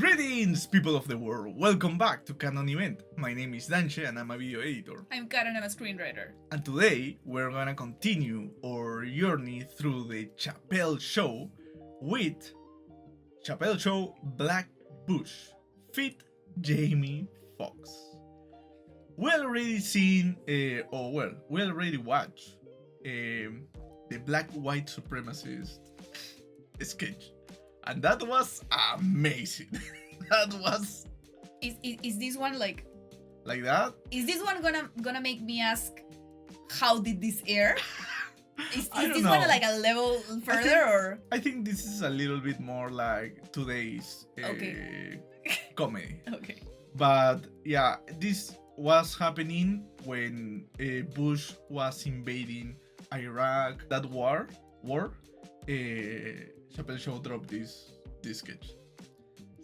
Greetings, people of the world! Welcome back to Canon Event. My name is Danche and I'm a video editor. I'm Caro and I'm a screenwriter. And today we're gonna continue our journey through the Chappelle Show with Chappelle Show Black Bush feat. Jamie Foxx. We already seen, we already watched the black white supremacist sketch. And that was amazing. That was. Is this one like that? Is this one gonna make me ask, how did this air? Is this one like a level further I think this is a little bit more like today's comedy. Okay. But yeah, this was happening when Bush was invading Iraq. That war. Chappelle Show dropped this sketch.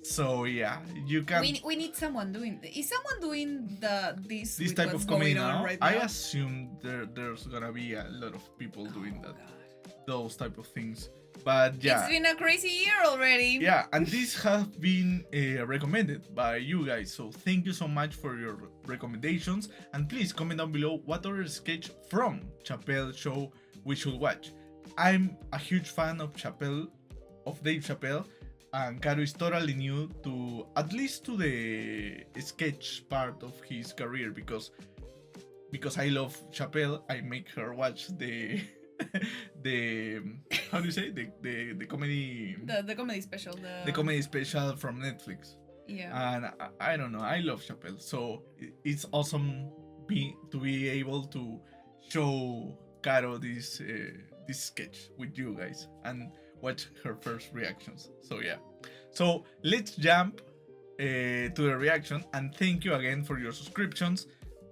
So yeah, you can. We need someone doing. Is someone doing this type of comedy now? Right I now? assume there's gonna be a lot of people doing that, those type of things. But yeah, it's been a crazy year already. Yeah, and this has been recommended by you guys. So thank you so much for your recommendations, and please comment down below what other sketch from Chappelle Show we should watch. I'm a huge fan of Dave Chappelle, and Caro is totally new to, at least to the sketch part of his career, because I love Chappelle. I make her watch the how do you say, the comedy, the comedy special, the comedy special from Netflix. Yeah. And I don't know, I love Chappelle, so it's awesome to be able to show Caro this sketch with you guys and watch her first reactions. So yeah, so let's jump to the reaction, and thank you again for your subscriptions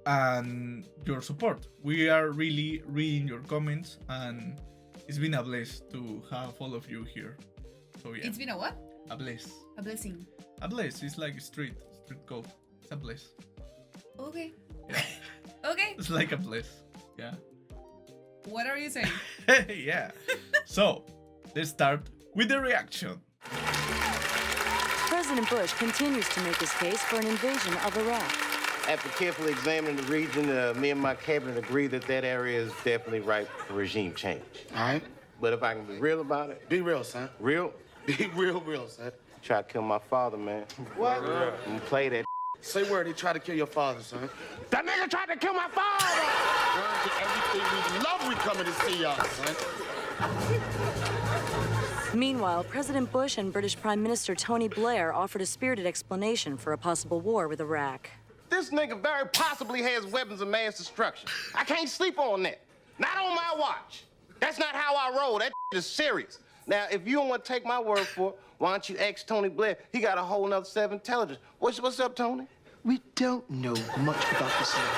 and your support. We are really reading your comments, and it's been a bless to have all of you here. So yeah, It's been a what? A bless. A blessing. A bless is like street code. It's a bless. Okay. Yeah. Okay. It's like a bless. Yeah. What are you saying? Yeah. So let's start with the reaction. President Bush continues to make his case for an invasion of Iraq. After carefully examining the region, me and my cabinet agree that area is definitely ripe for regime change. All right. But if I can be real about it. Be real, son. Real? Be real, son. Try to kill my father, man. What? And play that. Say word, he tried to kill your father, son. That nigga tried to kill my father! Word to everything we love, we coming to see y'all, son. Meanwhile, President Bush and British Prime Minister Tony Blair offered a spirited explanation for a possible war with Iraq. This nigga very possibly has weapons of mass destruction. I can't sleep on that. Not on my watch. That's not how I roll. That is serious. Now, if you don't want to take my word for it, why don't you ask Tony Blair? He got a whole nother set of intelligence. What's up, Tony? We don't know much about this land.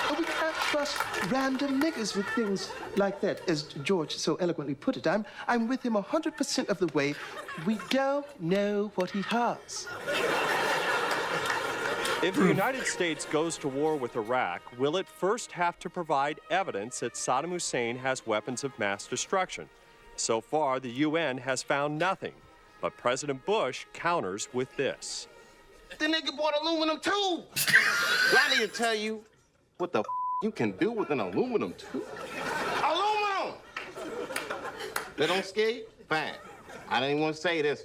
But we can't trust random niggas with things like that, as George so eloquently put it. I'm with him 100% of the way. We don't know what he has. If the United States goes to war with Iraq, will it first have to provide evidence that Saddam Hussein has weapons of mass destruction? So far, the UN has found nothing, but President Bush counters with this. The nigga bought aluminum tube. Well, I need to tell you what the you can do with an aluminum tube. Aluminum! That don't scare you? Fine. I don't even want to say this.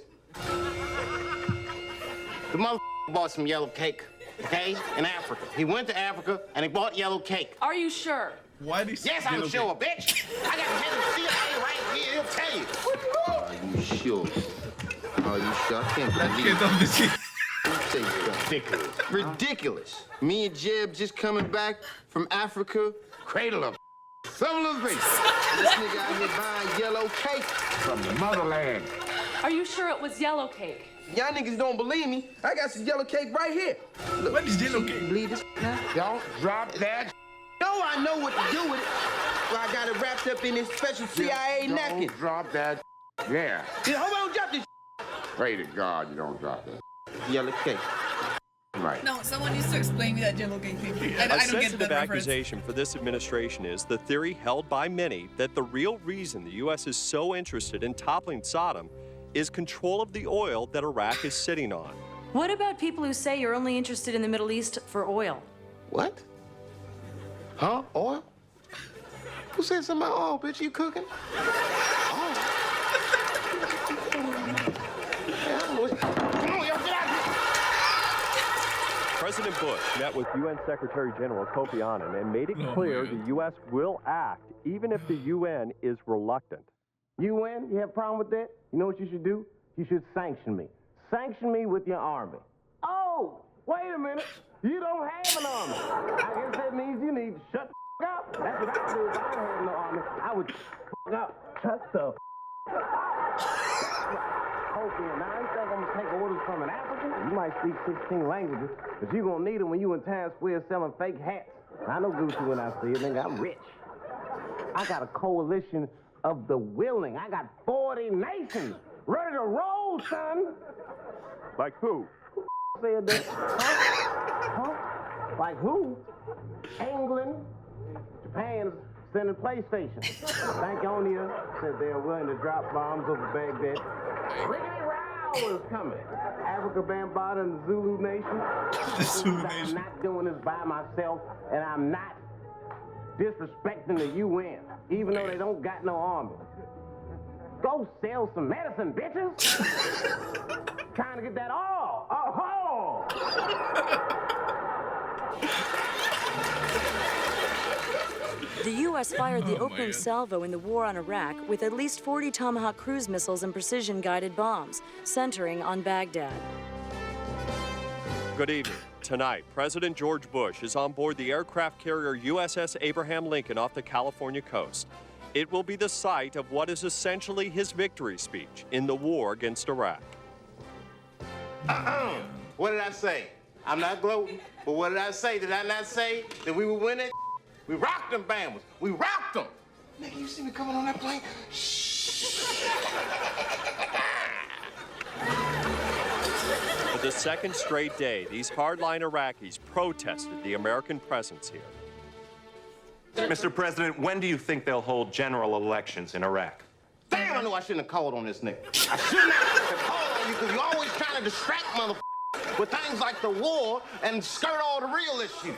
The mother bought some yellow cake, okay, in Africa. He went to Africa and he bought yellow cake. Are you sure? Why this? Yes, I'm sure, bitch. I got the head of the CIA right here. He'll tell you. Are you sure? Are you sure? I can't Get off the seat. Ridiculous. Ridiculous. Me and Jeb just coming back from Africa. Cradle of civilization. This nigga out here buying yellow cake. From the motherland. Are you sure it was yellow cake? Y'all niggas don't believe me. I got some yellow cake right here. Look, What is yellow you cake? believe this now? Don't drop that. No, I know what to do with it. So I got it wrapped up in this special CIA napkin. Don't drop that. Yeah. Hold on, don't drop this. Pray to God you don't drop that. Yellow cake. Right. No, someone needs to explain me that yellow cake thing. I A don't get sensitive that reference. accusation for this administration is the theory held by many that the real reason the U.S. is so interested in toppling Saddam is control of the oil that Iraq is sitting on. What about people who say you're only interested in the Middle East for oil? What? Huh? Oil? Who said something about oil, bitch? You cooking? Oil? Come on, yo, get out of here. President Bush met with UN Secretary General Kofi Annan and made it clear the U.S. will act even if the UN is reluctant. UN, you have a problem with that? You know what you should do? You should sanction me. Sanction me with your army. Oh, wait a minute. You don't have an army. I guess that means you need to shut the up. That's what I would do if I had no army. I would up. Shut the up. Okay, now you think I'm gonna take orders from an African? You might speak 16 languages, but you're gonna need them when you in Times Square selling fake hats. I know Gucci when I see it, nigga. I'm rich. I got a coalition of the willing. I got 40 nations ready to roll, son. Like who? Who said that? Huh? Like who? England, Japan's sending PlayStation. Franconia said they're willing to drop bombs over Baghdad. Rickety Row is coming. Africa Bambaataa and the Zulu Nation. The Zulu Nation. I'm not doing this by myself, and I'm not disrespecting the UN, even though they don't got no army. Go sell some medicine, bitches. Trying to get that all. Oh, The U.S. fired the Oh, opening man. salvo in the war on Iraq with at least 40 Tomahawk cruise missiles and precision-guided bombs, centering on Baghdad. Good evening. Tonight, President George Bush is on board the aircraft carrier USS Abraham Lincoln off the California coast. It will be the site of what is essentially his victory speech in the war against Iraq. what did I say? I'm not gloating, but what did I say? Did I not say that we would win it? We rocked them Bama's. We rocked them. Nigga, you see me coming on that plane? For the second straight day, these hardline Iraqis protested the American presence here. Mr. President, when do you think they'll hold general elections in Iraq? Damn, I knew I shouldn't have called on this nigga. I shouldn't have called on you because you're always trying to distract motherfuckers with things like the war and skirt all the real issues.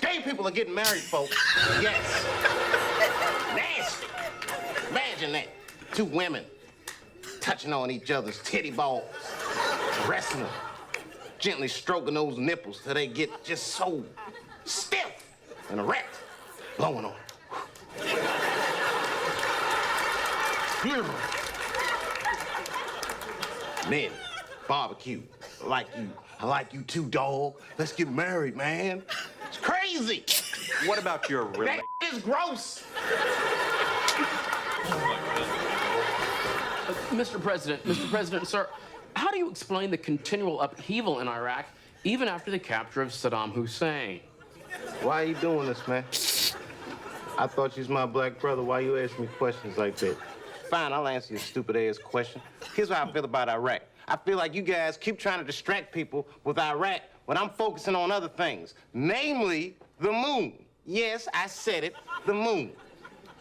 Gay people are getting married, folks. Yes. Nasty. Imagine that. Two women touching on each other's titty balls, caressing them, gently stroking those nipples till they get just so stiff and erect, blowing on them. Men, barbecue. I like you too, dog. Let's get married, man. It's crazy. What about your That is gross. Mr. President, sir, how do you explain the continual upheaval in Iraq even after the capture of Saddam Hussein? Why are you doing this, man? I thought you was my black brother. Why you asking me questions like that? Fine, I'll answer your stupid ass question. Here's how I feel about Iraq. I feel like you guys keep trying to distract people with Iraq when I'm focusing on other things, namely the moon. Yes, I said it, the moon.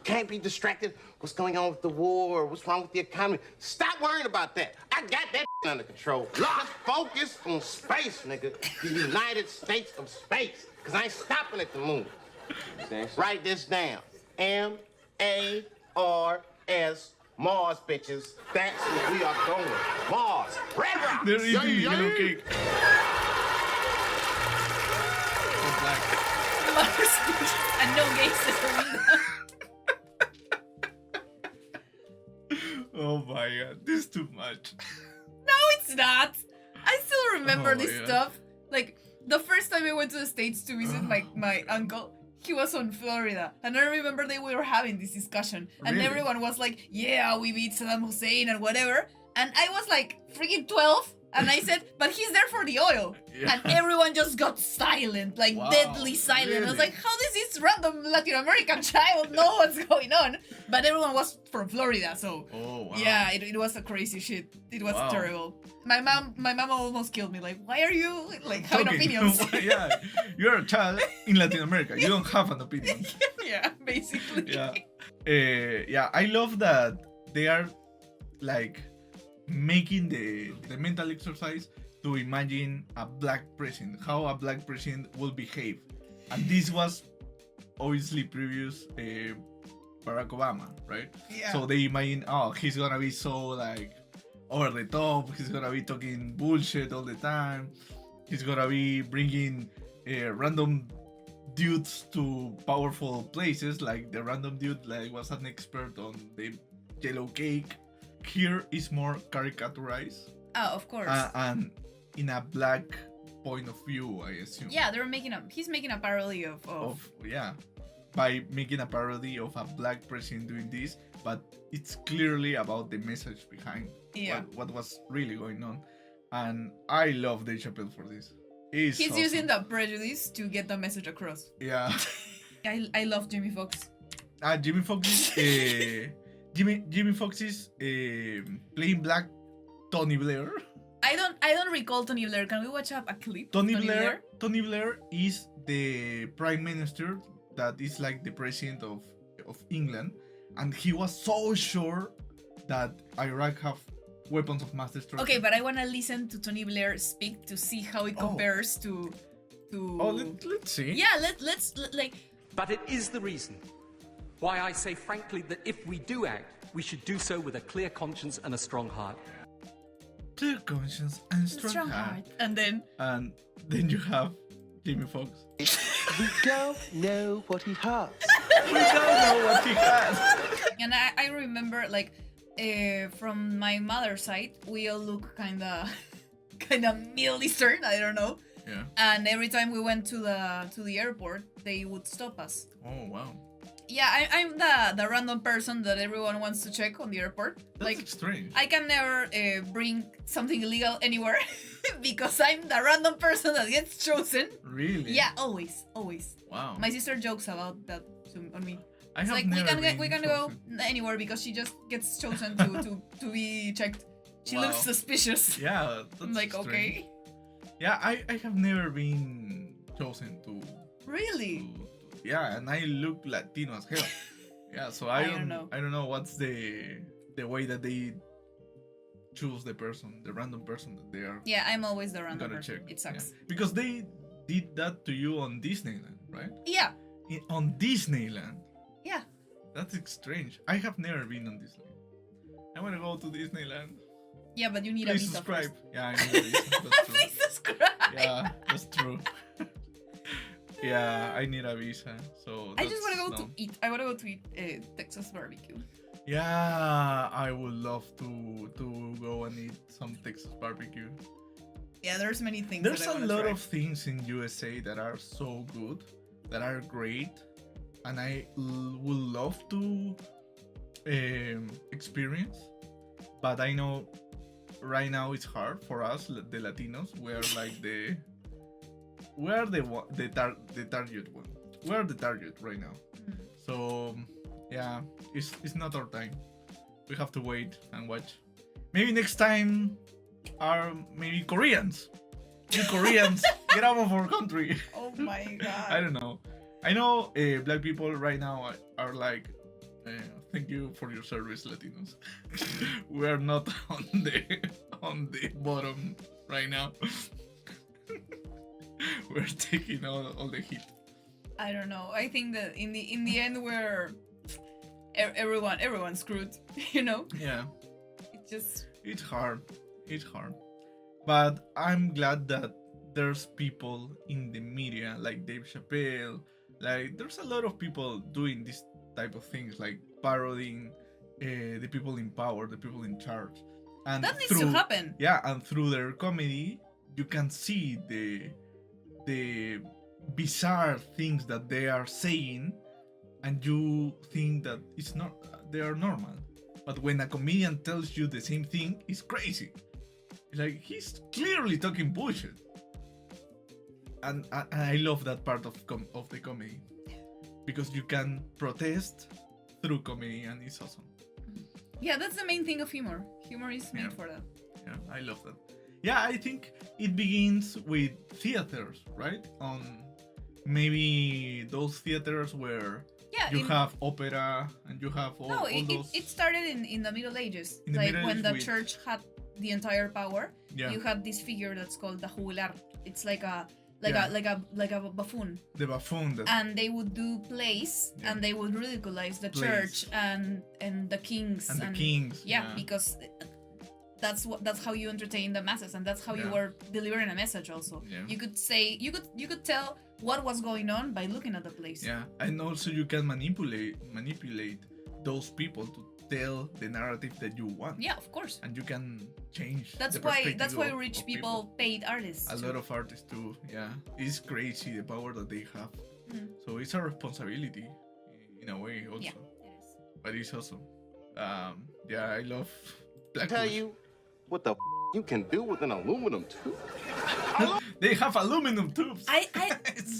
Can't be distracted. What's going on with the war? What's wrong with the economy? Stop worrying about that. I got that under control. Just focus on space, nigga. The United States of space. Because I ain't stopping at the moon. Write this down. M-A-R-S. Mars, bitches. That's where we are going. Mars. Red Rock. They're eating yellow cake. And no gays in the window. Oh my god, this is too much. No, it's not. I still remember Oh, this yeah. stuff. Like, the first time I went to the States to visit my uncle, he was on Florida. And I remember they were having this discussion. And Really? everyone was like, yeah, we beat Saddam Hussein and whatever. And I was like, freaking 12. And I said, but he's there for the oil. Yeah. And everyone just got silent, like Wow, deadly silent. I was really? like, how does this random Latin American child know what's going on? But everyone was from Florida, so Oh wow. yeah, it was a crazy shit. It was Wow. terrible. My mom almost killed me. Like, why are you like having Okay, opinions? yeah, you're a child in Latin America. You don't have an opinion. Yeah, basically. Yeah. Yeah, I love that they are like making the mental exercise to imagine a black president, how a black president will behave, and this was obviously previous Barack Obama, right? Yeah. So they imagine, oh, he's gonna be so like over the top. He's gonna be talking bullshit all the time. He's gonna be bringing random dudes to powerful places, like the random dude like was an expert on the yellow cake. Here is more caricaturized. Oh, of course. And in a black point of view, I assume. Yeah, he's making a parody of yeah, by making a parody of a black person doing this, but it's clearly about the message behind what was really going on. And I love Dave Chappelle for this. He's awesome. Using the prejudice to get the message across. Yeah. I love Jimmy Fox. Jimmy Fox is Jimmy Fox is playing black Tony Blair. I don't recall Tony Blair. Can we watch up a clip? Tony Blair is the prime minister that is like the president of England, and he was so sure that Iraq have weapons of mass destruction. Okay, but I want to listen to Tony Blair speak to see how it compares to. Let's see. Yeah, let's like. But it is the reason why I say frankly that if we do act, we should do so with a clear conscience and a strong heart. Clear conscience and strong heart. And then you have Jimmy Fox. We don't know what he has. We don't know what he has. And I remember like from my mother's side, we all look kinda Middle Eastern, I don't know. Yeah. And every time we went to the airport, they would stop us. Oh wow. Yeah, I'm the random person that everyone wants to check on the airport. That's like strange. I can never bring something illegal anywhere because I'm the random person that gets chosen. Really? Yeah, always. Wow. My sister jokes about that on me. I It's have like never we can go anywhere because she just gets chosen to be checked. She looks suspicious. Yeah, that's I'm like, strange. okay. Yeah, I have never been chosen to. Really? Yeah, and I look Latino as hell. Yeah, so I don't know. I don't know what's the way that they choose the random person that they are. Yeah, I'm always the random gonna person. check. It sucks. Yeah. Because they did that to you on Disneyland, right? Yeah. On Disneyland. Yeah. That's strange. I have never been on Disneyland. I want to go to Disneyland. Yeah, but you need Please a visa subscribe. first. Yeah, I need a visa. That's true. Please subscribe. Yeah, that's true. Yeah, I need a visa. So I just want to go to eat. I want to go to eat Texas barbecue. Yeah, I would love to go and eat some Texas barbecue. Yeah, there's many things. There's that I a wanna lot try. of things in USA that are so good, that are great, and I would love to experience. But I know right now it's hard for us, the Latinos. We're like we're the target one. We're the target right now. So yeah, it's not our time. We have to wait and watch. Maybe next time are maybe Koreans. You Koreans, get out of our country. Oh my god. I don't know. I know black people right now are like, thank you for your service, Latinos. We are not on the bottom right now. We're taking all the heat. I don't know. I think that in the end we're everyone's screwed. You know. Yeah. It's hard. But I'm glad that there's people in the media like Dave Chappelle. Like there's a lot of people doing this type of things, like parodying the people in power, the people in charge. And that needs to happen. Yeah, and through their comedy, you can see the bizarre things that they are saying, and you think that they are normal. But when a comedian tells you the same thing, it's crazy. Like he's clearly talking bullshit. And I love that part of the comedy, because you can protest through comedy, and it's awesome. Yeah, that's the main thing of humor. Humor is made for that. Yeah, I love that. Yeah, I think it begins with theaters, right? On maybe those theaters where you have opera and you have all those. It started in the Middle Ages. In the like Middle when Ages the with- church had the entire power. Yeah. you had this figure that's called the jugular. It's like a buffoon. The buffoon. That, And they would do plays and they would ridiculize the church and the kings and the kings. Yeah, because that's how you entertain the masses, and that's how you were delivering a message. Also, you could say you could tell what was going on by looking at the plays. Yeah, and also you can manipulate those people to tell the narrative that you want. Yeah, of course. And you can change. That's why rich people paid artists. A lot of artists too. Yeah, it's crazy the power that they have. So it's a responsibility in a way also. Yeah, it is. But it's awesome. Yeah, I love Black Tell Bush. you what the you can do with an aluminum tube. They have aluminum tubes.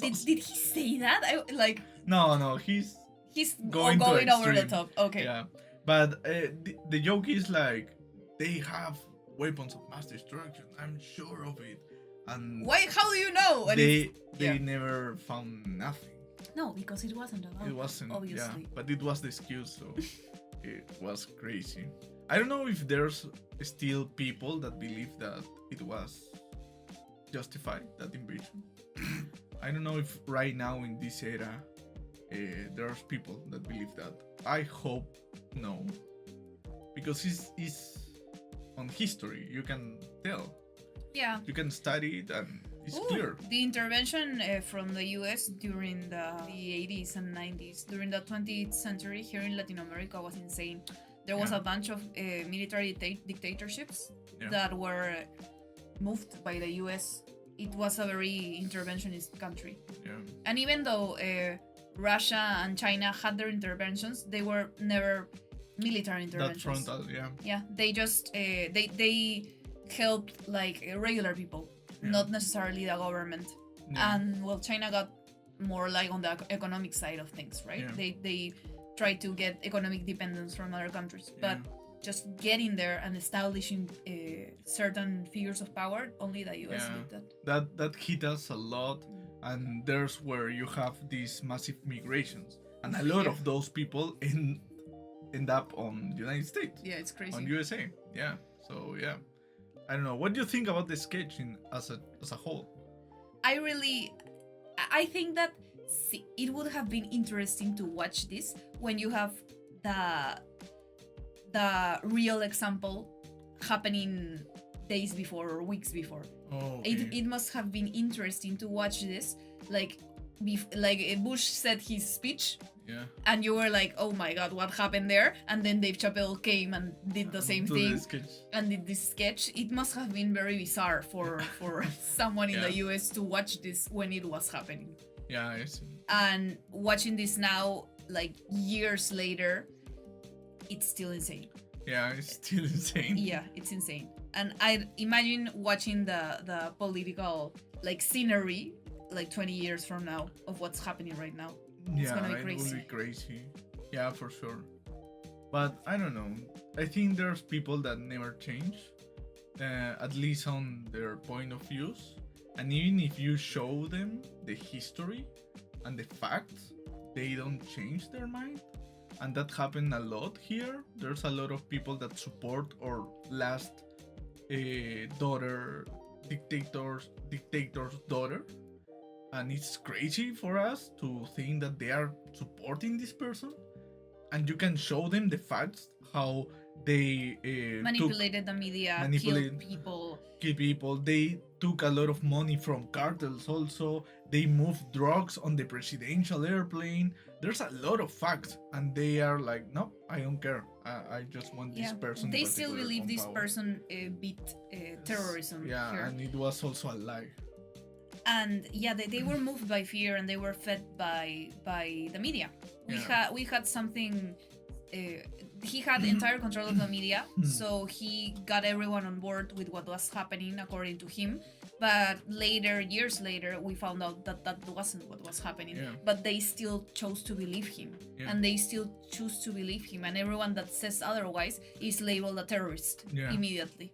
Did he say that? No, he's going over the extreme. top. Okay. Yeah, but the joke is like they have weapons of mass destruction. I'm sure of it. And why? How do you know? And they never found nothing. No, because it wasn't allowed. It wasn't. Obviously. Yeah, but it was the excuse, so it was crazy. I don't know if there's still people that believe that it was justified, that invasion. I don't know if right now in this era there's people that believe that. I hope no, because it's on history. You can tell. Yeah. You can study it and it's clear. The intervention from the US during the 80s and 90s, during the 20th century here in Latin America was insane. There was a bunch of military dictatorships that were moved by the US. It was a very interventionist country. Yeah. And even though Russia and China had their interventions, they were never military interventions. That frontal, yeah. Yeah, they just they helped like regular people, not necessarily the government. Yeah. And well, China got more like on the economic side of things, right? Yeah. They tried to get economic dependence from other countries, but just getting there and establishing certain figures of power, only the US did that. That hit us a lot, and there's where you have these massive migrations, and a lot of those people end up on the United States. Yeah, it's crazy. On USA, yeah. So yeah, I don't know. What do you think about the sketch as a whole? I think that it would have been interesting to watch this when you have the real example happening days before or weeks before. Oh, okay. It must have been interesting to watch this, like Bush said his speech, and you were like, oh my god, what happened there? And then Dave Chappelle came and did the same thing and did this sketch. It must have been very bizarre for someone in the US to watch this when it was happening. Yeah, I see. And watching this now, like years later, it's still insane. Yeah, it's still insane. Yeah, it's insane. And I imagine watching the political like scenery like 20 years from now of what's happening right now. It's gonna be crazy. It will be crazy. Yeah, for sure. But I don't know. I think there's people that never change, at least on their point of views. And even if you show them the history and the facts, they don't change their mind. And that happened a lot here. There's a lot of people that support our last dictator's daughter. And it's crazy for us to think that they are supporting this person. And you can show them the facts, how they manipulated the media, killed people. They took a lot of money from cartels also. They moved drugs on the presidential airplane. There's a lot of facts, and they are like, no, I don't care. I just want this person. They still believe this person beat terrorism. Yeah, here. And it was also a lie. And yeah, they were moved by fear, and they were fed by the media. We had something. He had entire control of the media, so he got everyone on board with what was happening according to him. But years later, we found out that wasn't what was happening. Yeah. But they still chose to believe him, and they still choose to believe him. And everyone that says otherwise is labeled a terrorist immediately.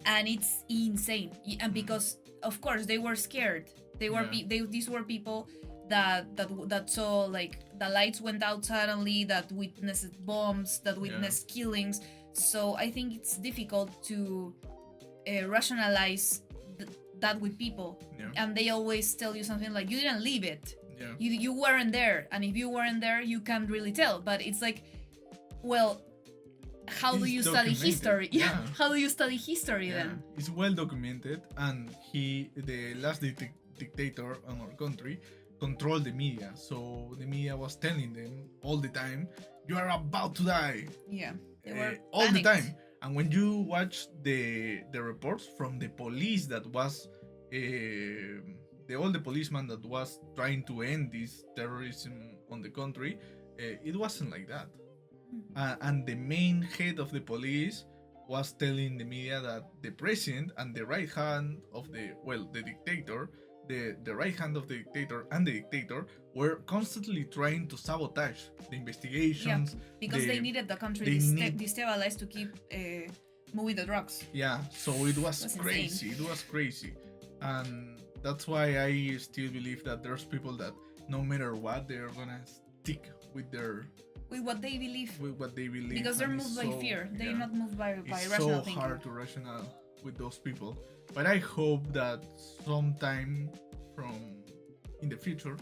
And it's insane. And because of course they were scared. These were people that saw like the lights went out suddenly, that witnessed bombs, that witnessed killings. So I think it's difficult to rationalize that with people, and they always tell you something like, you didn't live it. You weren't there, and if you weren't there, you can't really tell. But it's like, well, how do you study history? How do you study history then? It's well documented, and the last dictator on our country, controlled the media. So the media was telling them all the time, you are about to die. Yeah. They were all panicked. the time. And when you watch the reports from the police that was all the policemen that was trying to end this terrorism on the country, it wasn't like that. And the main head of the police was telling the media that the president and the right hand of the dictator, the right hand of the dictator and the dictator were constantly trying to sabotage the investigations. Because they needed the country destabilized to keep moving the drugs. Yeah, so it was crazy. Insane. It was crazy. And that's why I still believe that there's people that no matter what, they're gonna stick with what they believe. With what they believe. Because they're moved by fear. They're not moved by rational thinking. It's so hard to rational with those people. But I hope that sometime in the future,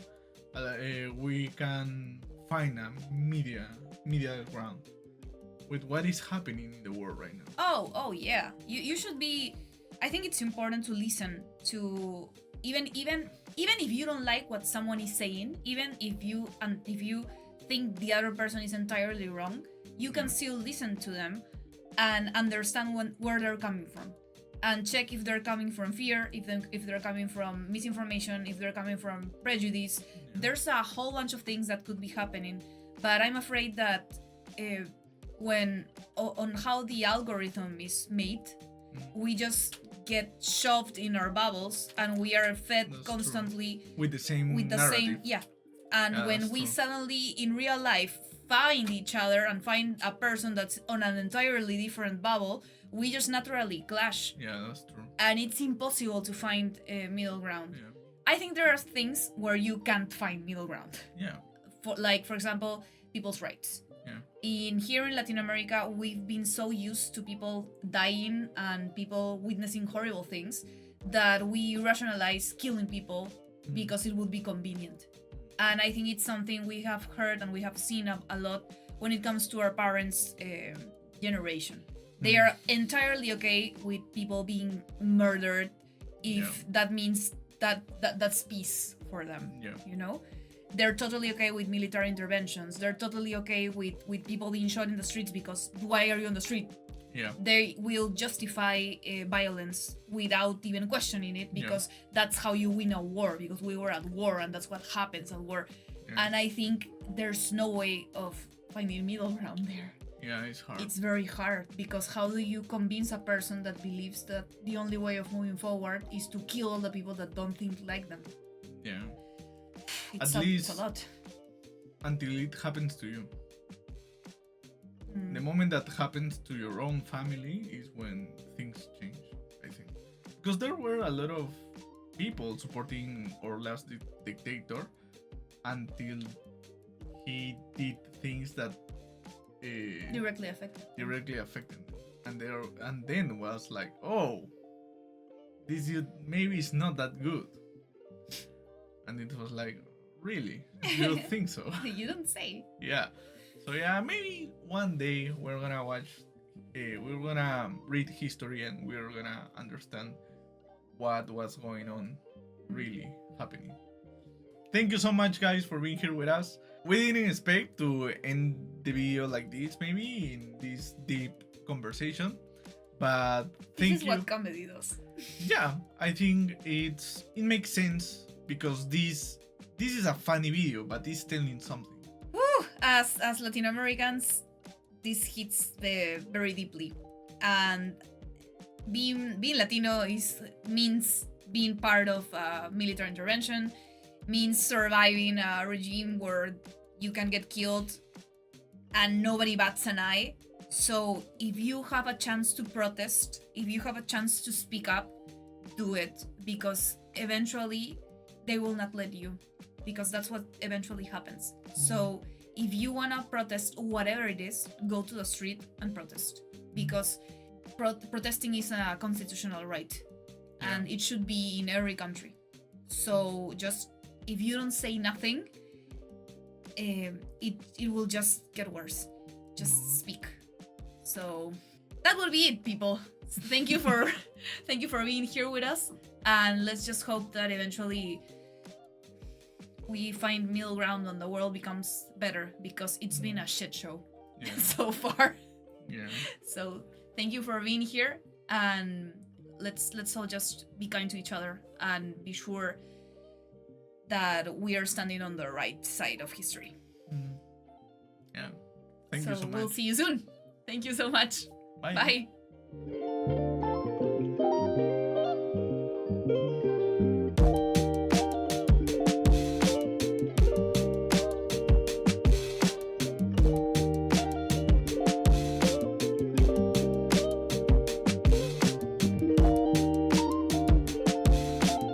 we can find a media ground with what is happening in the world right now. Oh yeah. You should be. I think it's important to listen to even if you don't like what someone is saying, even if you think the other person is entirely wrong, you can still listen to them and understand where they're coming from, and check if they're coming from fear, if they're coming from misinformation, if they're coming from prejudice. There's a whole bunch of things that could be happening, but I'm afraid that on how the algorithm is made, we just get shoved in our bubbles and we are fed constantly with the same narrative. And when we suddenly in real life find each other and find a person that's on an entirely different bubble, we just naturally clash. Yeah, that's true. And it's impossible to find a middle ground. Yeah. I think there are things where you can't find middle ground. Yeah. For example, people's rights. Yeah. Here in Latin America, we've been so used to people dying and people witnessing horrible things that we rationalize killing people because it would be convenient. And I think it's something we have heard and we have seen a lot when it comes to our parents' generation. They are entirely okay with people being murdered if that means that's peace for them. You know? They're totally okay with military interventions. They're totally okay with people being shot in the streets because why are you on the street? Yeah. They will justify violence without even questioning it because that's how you win a war, because we were at war and that's what happens at war. Yeah. And I think there's no way of finding middle ground there. Yeah, it's hard. It's very hard because how do you convince a person that believes that the only way of moving forward is to kill all the people that don't think like them? Yeah. It's At least a lot. Until it happens to you. The moment that happens to your own family is when things change, I think. Because there were a lot of people supporting our last dictator until he did things that directly affected them. And then was like, oh, this dude maybe is not that good. And it was like, really? You don't think so? You don't say. Yeah. So yeah, maybe one day we're gonna we're gonna read history and we're gonna understand what was going on really happening. Thank you so much, guys, for being here with us. We didn't expect to end the video like this, maybe in this deep conversation, but thank you. This is what comedy does. Yeah, I think it makes sense because this is a funny video, but it's telling something. Woo! As Latin Americans, this hits very deeply, and being Latino means being part of military intervention, means surviving a regime where you can get killed and nobody bats an eye. So if you have a chance to protest, if you have a chance to speak up, do it, because eventually they will not let you, because that's what eventually happens. So if you want to protest whatever it is, go to the street and protest, because protesting is a constitutional right, and it should be in every country. So just if you don't say nothing, it will just get worse. Just speak. So that will be it, people. Thank you for being here with us, and let's just hope that eventually we find middle ground and the world becomes better, because it's been a shit show so far. Yeah. So thank you for being here, and let's all just be kind to each other and be sure that we are standing on the right side of history. Yeah. Thank you so much. We'll see you soon. Thank you so much. Bye. Bye.